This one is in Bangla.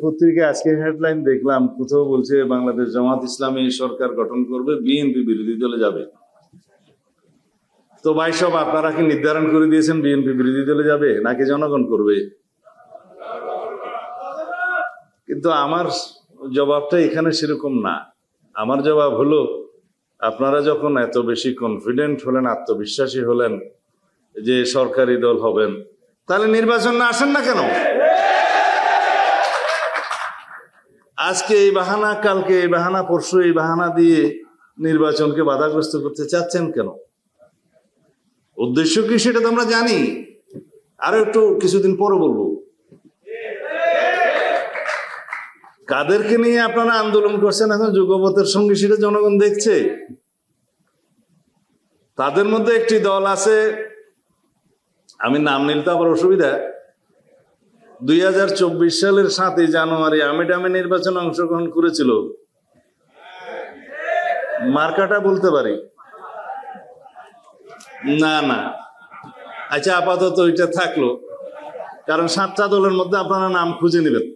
পত্রিকায় আজকে হেডলাইন দেখলাম, কোথাও বলছে বাংলাদেশ জামাত ইসলামী সরকার গঠন করবে, বিএনপি বিরোধী দলে যাবে। তো ভাই সব আপনারা কি নির্ধারণ করে দিয়েছেন বিএনপি বিরোধী দলে যাবে নাকি জনগণ করবে? কিন্তু আমার জবাবটা এখানে সেরকম না। আমার জবাব হলো, আপনারা যখন এত বেশি কনফিডেন্ট হলেন, আত্মবিশ্বাসী হলেন যে সরকারি দল হবেন, তাহলে নির্বাচন না আসেন না কেন? আজকে এই বাহানা, কালকে এই বাহানা, পরশু এই বাহানা দিয়ে নির্বাচনকে বাধাগ্রস্ত করতে চাচ্ছেন কেন? উদ্দেশ্য কি সেটা তো আমরা জানি, আরো একটু কিছুদিন পরে বলবো। কাদেরকে নিয়ে আপনারা আন্দোলন করছেন এখন যুগপথের সঙ্গে, সেটা জনগণ দেখছে। তাদের মধ্যে একটি দল আছে, আমি নাম নিলে তো আবার অসুবিধা। 2024 সালের 7ই জানুয়ারি আমিডামে নির্বাচনে অংশগ্রহণ করেছিল। মার্কাটা বলতে পারি না? না, আচ্ছা, আপাতত ওইটা থাকলো, কারণ 7টা দলের মধ্যে আপনারা নাম খুঁজে নেবেন।